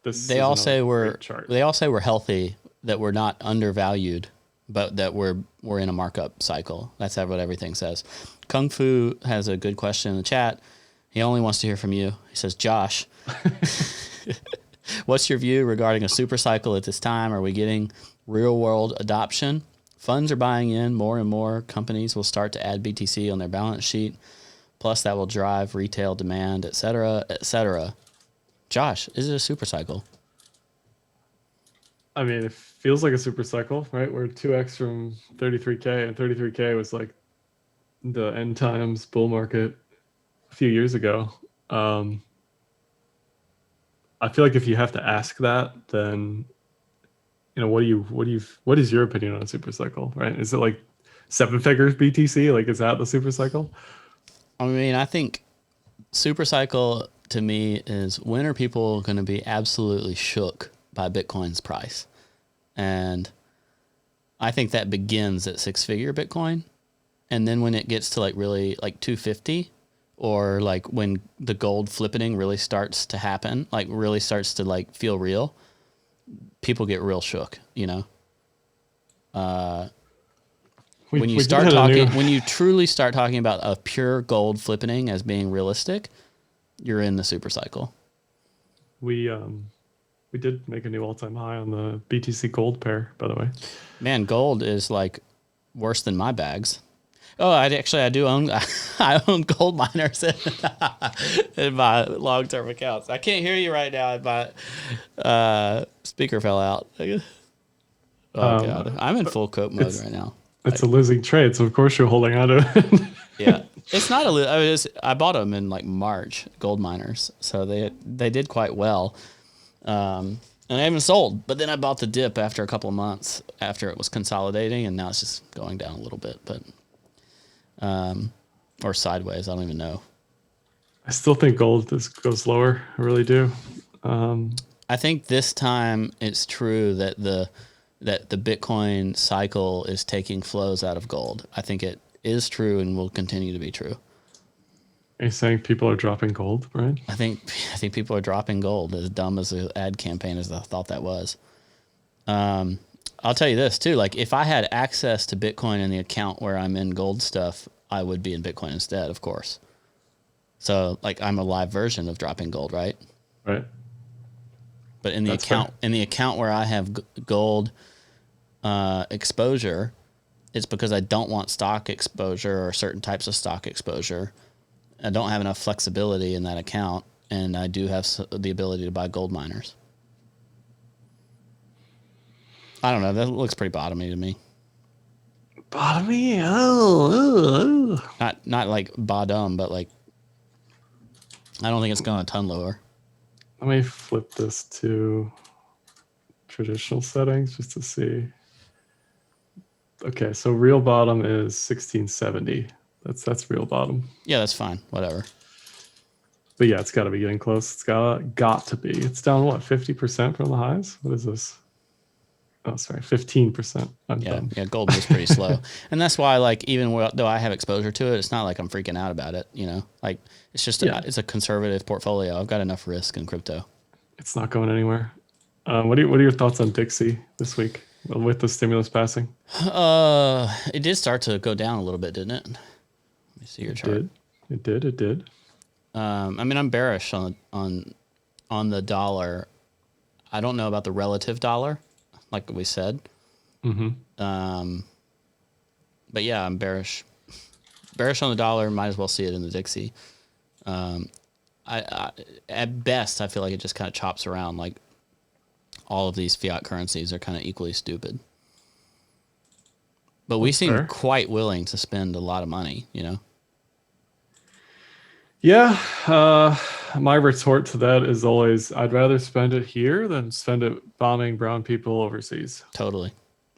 this They is all another say great chart. they all say we're healthy, that we're not undervalued, but that we're in a markup cycle. That's what everything says. Kung Fu has a good question in the chat. He only wants to hear from you. He says, Josh, what's your view regarding a super cycle at this time? Are we getting real world adoption? Funds are buying in. More and more companies will start to add BTC on their balance sheet. Plus, that will drive retail demand, et cetera, et cetera. Josh, is it a super cycle? I mean, it feels like a super cycle, right? We're 2x from 33K, and 33K was like the end times bull market a few years ago. I feel like if you have to ask that, then what is your opinion on a super cycle, right? Is it like 7 figures BTC? Like, is that the super cycle? I mean, I think super cycle to me is, when are people going to be absolutely shook by Bitcoin's price? And I think that begins at 6-figure Bitcoin. And then when it gets to like really like 250, or like when the gold flipping really starts to happen, like really starts to like feel real, people get real shook, when you truly start talking about a pure gold flipping as being realistic, you're in the super cycle. We did make a new all-time high on the BTC gold pair, by the way. Man, gold is like worse than my bags. Oh, I do own I own gold miners in my long-term accounts. I can't hear you right now. My speaker fell out. Oh God, I'm in full coat mode right now. It's a losing trade, so of course you're holding on to it. Yeah, it's not I bought them in like March, gold miners, so they did quite well, and I haven't sold. But then I bought the dip after a couple of months after it was consolidating, and now it's just going down a little bit, but or sideways. I don't even know. I still think gold goes lower. I really do. I think this time it's true that the Bitcoin cycle is taking flows out of gold. I think it is true and will continue to be true. Are you saying people are dropping gold, right? I think people are dropping gold. As dumb as the ad campaign as I thought that was. I'll tell you this too. Like, if I had access to Bitcoin in the account where I'm in gold stuff, I would be in Bitcoin instead, of course. So like, I'm a live version of dropping gold, right? Right. But in the account where I have gold exposure, it's because I don't want stock exposure or certain types of stock exposure. I don't have enough flexibility in that account, and I do have the ability to buy gold miners. I don't know. That looks pretty bottomy to me. Bottomy? Oh. Not like bottom, but like, I don't think it's going a ton lower. Let me flip this to traditional settings just to see. Okay, so real bottom is 1670. That's real bottom. Yeah, that's fine. Whatever. But yeah, it's got to be getting close. It's got to be. It's down what, 50% from the highs? What is this? Oh, sorry, 15%. Yeah, gold moves pretty slow, and that's why, like, even though I have exposure to it, it's not like I'm freaking out about it. Like, it's just it's a conservative portfolio. I've got enough risk in crypto. It's not going anywhere. What are your thoughts on Dixie this week with the stimulus passing? It did start to go down a little bit, didn't it? Let me see your chart. It did. I mean, I'm bearish on the dollar. I don't know about the relative dollar, like we said. Mm-hmm. But yeah, I'm bearish. Bearish on the dollar. Might as well see it in the Dixie. I at best, I feel like it just kind of chops around. Like, all of these fiat currencies are kind of equally stupid. But we That's seem fair. quite willing to spend a lot of money, Yeah, my retort to that is always I'd rather spend it here than spend it bombing brown people overseas. Totally.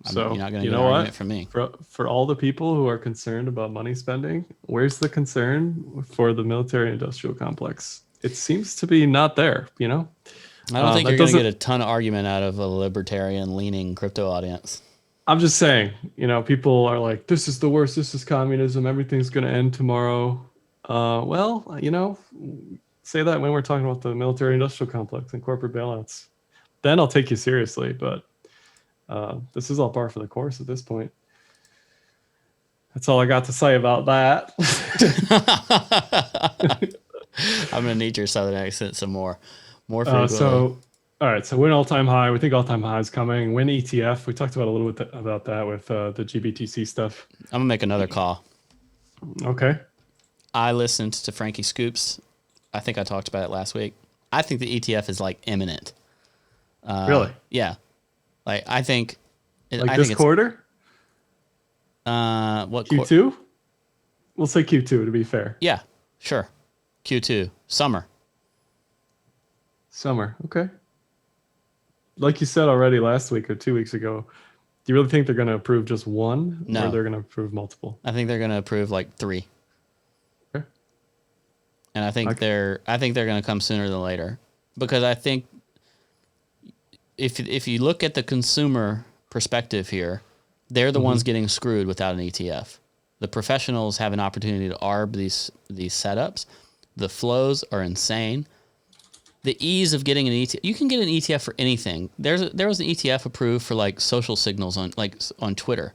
You're So, not going to you get an know argument what? from me. For all the people who are concerned about money spending, where's the concern for the military industrial complex? It seems to be not there, you know? I don't think That you're going to doesn't get a ton of argument out of a libertarian leaning crypto audience. I'm just saying, people are like, this is the worst, this is communism, everything's going to end tomorrow. Well, say that when we're talking about the military industrial complex and corporate bailouts. Then I'll take you seriously, but this is all par for the course at this point. That's all I got to say about that. I'm going to need your southern accent some more frequently. All right. So win all-time high. We think all-time high is coming. Win ETF. We talked about a little bit about that with the GBTC stuff. I'm going to make another call. Okay. I listened to Frankie Scoops. I think I talked about it last week. I think the ETF is like imminent. Really? Yeah. Like I think Like I this think quarter? what Q2? We'll say Q2 to be fair. Yeah, sure. Q2, summer. Summer. Okay. Like you said already last week or 2 weeks ago, do you really think they're going to approve just one No. or they're going to approve multiple? I think they're going to approve like 3. Okay. And I think they're going to come sooner than later because I think if you look at the consumer perspective here, they're the ones getting screwed without an ETF. The professionals have an opportunity to arb these setups. The flows are insane. The ease of getting an ETF, you can get an ETF for anything. There was an ETF approved for like social signals on Twitter,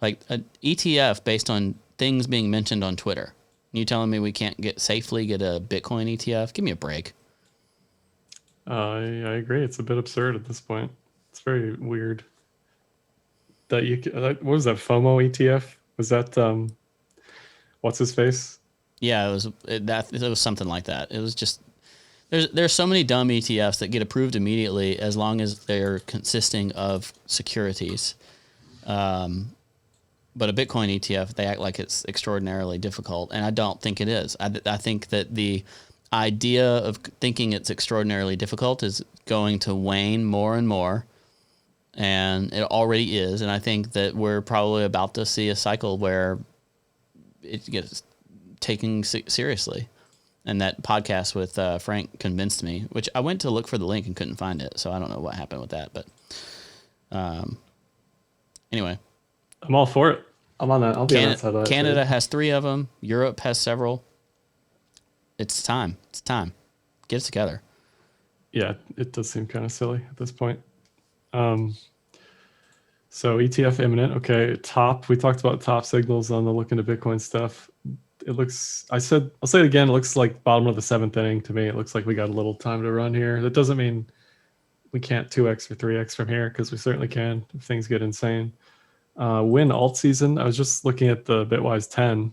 like an ETF based on things being mentioned on Twitter. You telling me we can't safely get a Bitcoin ETF? Give me a break. I agree. It's a bit absurd at this point. It's very weird that what was that FOMO ETF? Was that what's his face? Yeah, it was something like that. It was just there's so many dumb ETFs that get approved immediately as long as they're consisting of securities. But a Bitcoin ETF, they act like it's extraordinarily difficult, and I don't think it is. I think that the idea of thinking it's extraordinarily difficult is going to wane more and more, and it already is. And I think that we're probably about to see a cycle where it gets taken seriously. And that podcast with Frank convinced me, which I went to look for the link and couldn't find it. So I don't know what happened with that. But anyway. I'm all for it. I'm on that. I'll be on that side of that. Canada has 3 of them. Europe has several. It's time. It's time. Get it together. Yeah, it does seem kind of silly at this point. So ETF imminent. Okay, we talked about top signals on the look into Bitcoin stuff. It looks, I'll say it again, it looks like bottom of the 7th inning to me. It looks like we got a little time to run here. That doesn't mean we can't 2x or 3x from here, because we certainly can if things get insane. Win alt season. I was just looking at the Bitwise 10,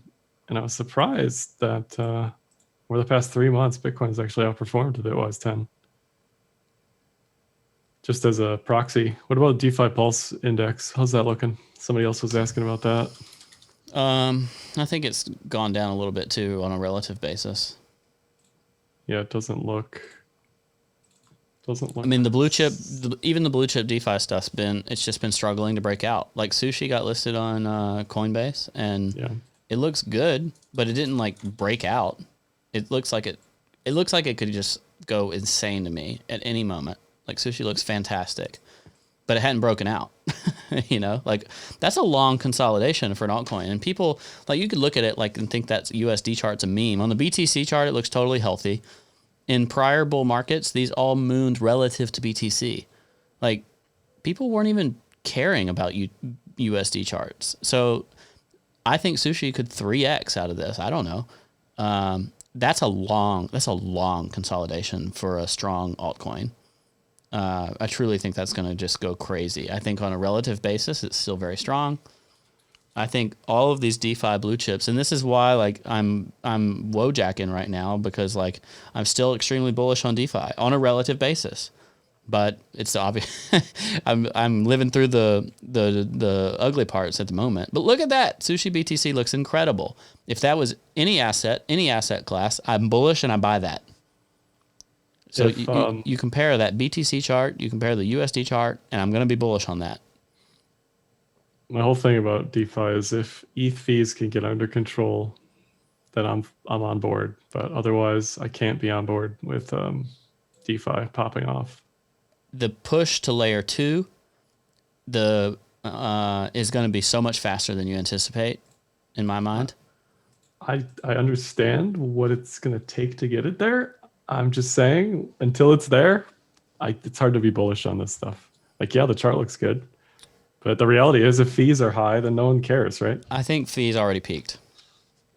and I was surprised that over the past 3 months, Bitcoin has actually outperformed the Bitwise 10. Just as a proxy. What about DeFi Pulse Index? How's that looking? Somebody else was asking about that. I think it's gone down a little bit too on a relative basis. Yeah, it doesn't look. I mean, the blue chip, even the blue chip DeFi stuff's it's just been struggling to break out. Like Sushi got listed on Coinbase, and it looks good, but it didn't like break out. It looks like it could just go insane to me at any moment. Like Sushi looks fantastic, but it hadn't broken out. Like that's a long consolidation for an altcoin, and people like you could look at it and think that USD chart's a meme. On the BTC chart, it looks totally healthy. In prior bull markets, these all mooned relative to BTC. Like people weren't even caring about USD charts. So I think Sushi could 3x out of this. I don't know. That's a long consolidation for a strong altcoin. I truly think that's going to just go crazy. I think on a relative basis, it's still very strong. I think all of these DeFi blue chips, and this is why I'm wojacking right now, because I'm still extremely bullish on DeFi on a relative basis. but it's obvious. I'm living through the ugly parts at the moment. But look at that. Sushi BTC looks incredible. If that was any asset class, I'm bullish and I buy that. So you compare that BTC chart, you compare the USD chart, and I'm going to be bullish on that. My whole thing about DeFi is if ETH fees can get under control, then I'm on board. But otherwise, I can't be on board with DeFi popping off. The push to layer 2 is going to be so much faster than you anticipate, in my mind. I understand what it's going to take to get it there. I'm just saying, until it's there, it's hard to be bullish on this stuff. Like, yeah, the chart looks good, but the reality is, if fees are high, then no one cares, right? I think fees already peaked.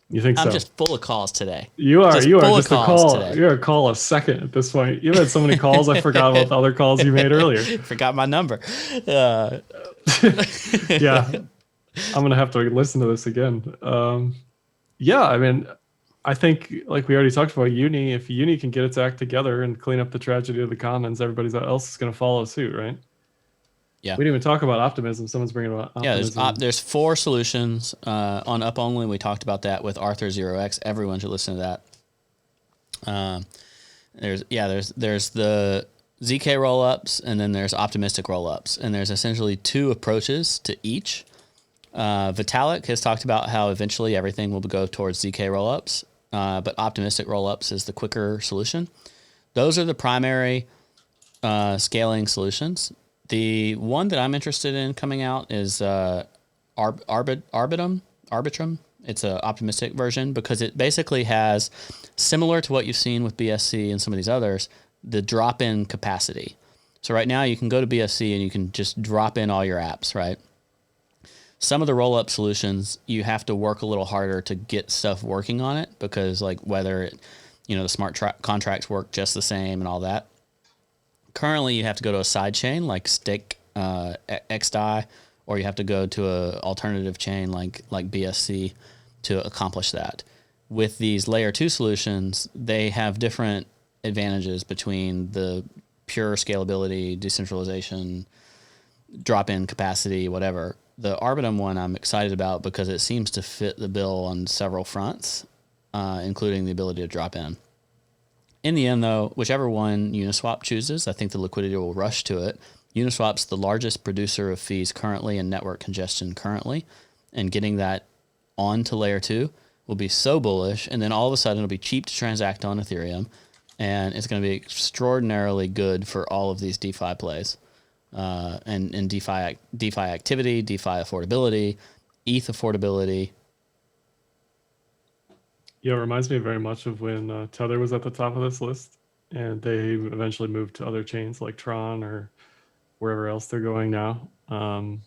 You think so? I'm just full of calls today. You are just a call. Today. You're a call a second at this point. You've had so many calls, I forgot about the other calls you made earlier. Forgot my number. Yeah, I'm gonna have to listen to this again. Yeah, I mean, I think, like we already talked about, Uni. If Uni can get its act together and clean up the tragedy of the commons, everybody else is going to follow suit, right? Yeah. We didn't even talk about optimism. Someone's bringing about optimism. Yeah, there's 4 solutions on Up Only. We talked about that with Arthur 0x. Everyone should listen to that. There's the ZK rollups, and then there's optimistic rollups, and there's essentially 2 approaches to each. Vitalik has talked about how eventually everything will go towards ZK rollups, but optimistic rollups is the quicker solution. Those are the primary scaling solutions. The one that I'm interested in coming out is Arbitrum. It's an optimistic version because it basically has, similar to what you've seen with BSC and some of these others, the drop-in capacity. So right now you can go to BSC and you can just drop in all your apps, right? Some of the roll-up solutions, you have to work a little harder to get stuff working on it because, like, whether the smart contracts work just the same and all that. Currently, you have to go to a side chain like Stick, XDAI, or you have to go to an alternative chain like BSC to accomplish that. With these layer 2 solutions, they have different advantages between the pure scalability, decentralization, drop-in capacity, whatever. The Arbitrum one I'm excited about because it seems to fit the bill on several fronts, including the ability to drop in. In the end, though, whichever one Uniswap chooses, I think the liquidity will rush to it. Uniswap's the largest producer of fees currently and network congestion currently, and getting that onto layer 2 will be so bullish, and then all of a sudden it'll be cheap to transact on Ethereum, and it's going to be extraordinarily good for all of these DeFi plays. And DeFi activity, DeFi affordability, ETH affordability. Yeah, it reminds me very much of when Tether was at the top of this list, and they eventually moved to other chains like Tron or wherever else they're going now. Do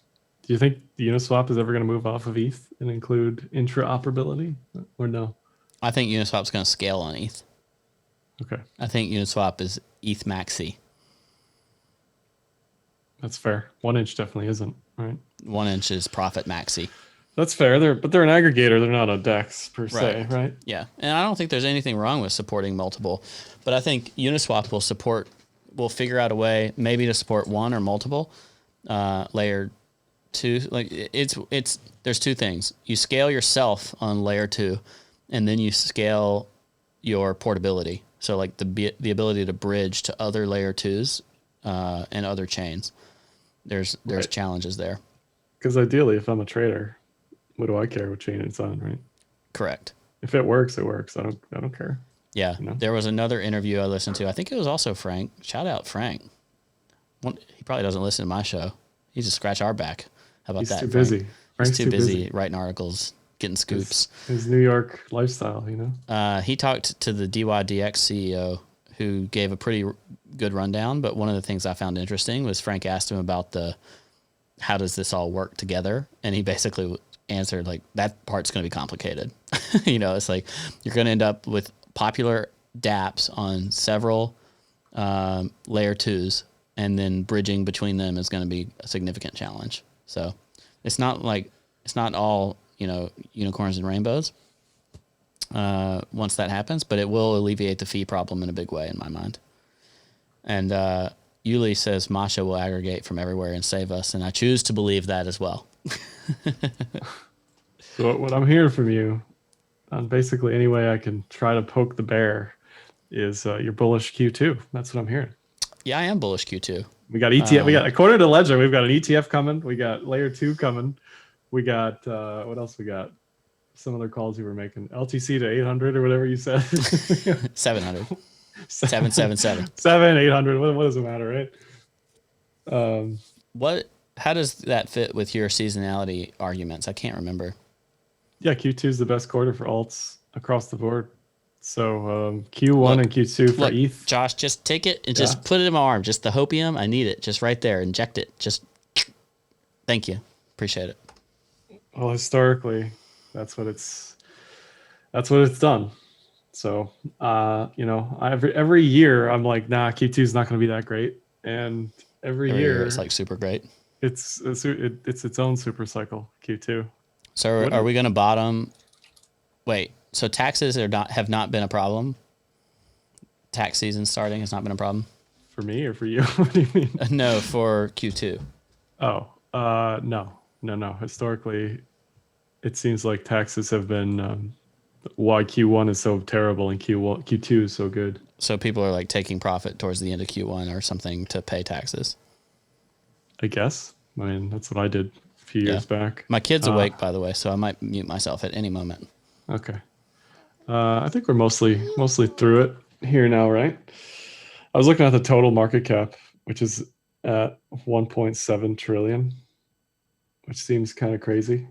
you think the Uniswap is ever going to move off of ETH and include intraoperability, or no? I think Uniswap's going to scale on ETH. Okay. I think Uniswap is ETH maxi. That's fair. 1inch definitely isn't, right? 1inch is profit maxi. That's fair. They're an aggregator. They're not a DEX per se, right? Yeah, and I don't think there's anything wrong with supporting multiple, but I think Uniswap will figure out a way maybe to support one or multiple layer 2. Like there's 2 things. You scale yourself on layer 2, and then you scale your portability. So like the ability to bridge to other layer 2s and other chains. There's challenges there. Because ideally, if I'm a trader, what do I care what chain it's on, right? Correct. If it works, it works. I don't care. Yeah. There was another interview I listened to. I think it was also Frank. Shout out Frank. He probably doesn't listen to my show. He just scratch our back. How about that? He's too busy. He's too busy writing articles, getting scoops. His New York lifestyle, He talked to the DYDX CEO, who gave a pretty good rundown. But one of the things I found interesting was Frank asked him about how does this all work together, and he basically answered like that part's going to be complicated. It's like you're going to end up with popular dApps on several layer 2s, and then bridging between them is going to be a significant challenge. So it's not all unicorns and rainbows once that happens, but it will alleviate the fee problem in a big way in my mind. And Yuli says Masha will aggregate from everywhere and save us, and I choose to believe that as well. So what I'm hearing from you, on basically any way I can try to poke the bear, is you're bullish Q2. That's what I'm hearing. Yeah, I am bullish Q2. We got ETF. We got, according to Ledger, we've got an ETF coming. We got layer 2 coming. We got what else? We got some other calls you were making. LTC to 800 or whatever you said. 700. 777. 800. What does it matter, right? How does that fit with your seasonality arguments? I can't remember. Yeah, Q2 is the best quarter for alts across the board. So Q1 and Q2 for ETH. Josh, just take it and just put it in my arm. Just the Hopium. I need it. Just right there. Inject it. Just thank you. Appreciate it. Well, historically, that's what it's done. So every year I'm like, nah, Q2 is not going to be that great. And every year it's like super great. It's its own super cycle, Q2. So are we going to bottom? Wait, so taxes have not been a problem? Tax season starting has not been a problem? For me or for you? What do you mean? No, for Q2. Oh, no. Historically, it seems like taxes have been why Q1 is so terrible and Q2 is so good. So people are like taking profit towards the end of Q1 or something to pay taxes. I guess. I mean, that's what I did a few years back. My kid's awake, by the way, so I might mute myself at any moment. Okay. I think we're mostly through it here now, right? I was looking at the total market cap, which is at 1.7 trillion, which seems kind of crazy.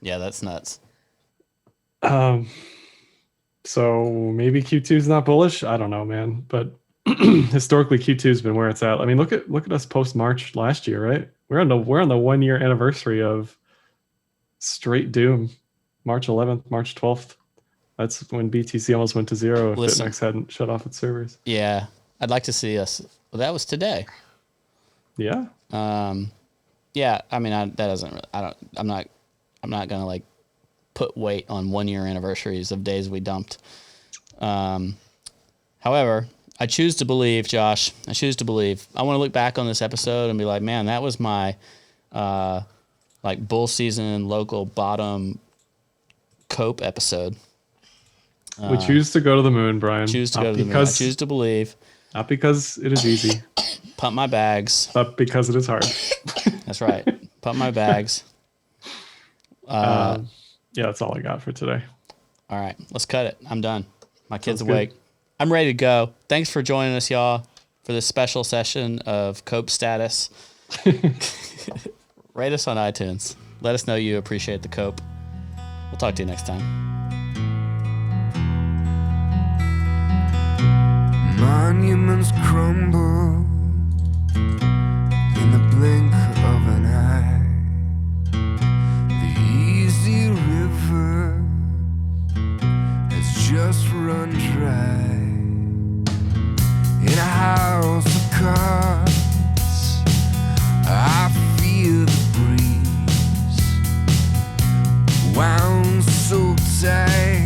Yeah, that's nuts. So maybe Q2 is not bullish. I don't know, man. But historically, Q2 has been where it's at. I mean, look at us post March last year, right? We're on the 1 year anniversary of straight doom. March 11th, March 12th. That's when BTC almost went to zero if BitMEX hadn't shut off its servers. Yeah, I'd like to see us. Well, that was today. Yeah. Yeah. I mean, I'm not gonna like put weight on 1 year anniversaries of days we dumped. However, I choose to believe, Josh. I want to look back on this episode and be like, man, that was my like bull season local bottom cope episode. We choose to go to the moon, Brian. I choose to believe. Not because it is easy. Pump my bags. But because it is hard. That's right. Pump my bags. Yeah, that's all I got for today. All right, let's cut it. I'm done. My kid's Sounds awake. good. I'm ready to go. Thanks for joining us, y'all, for this special session of Cope Status. Rate us on iTunes. Let us know you appreciate the Cope. We'll talk to you next time. Monuments crumble in the blink of an eye. The easy river has just run dry. In a house of cards, I feel the breeze wound so tight.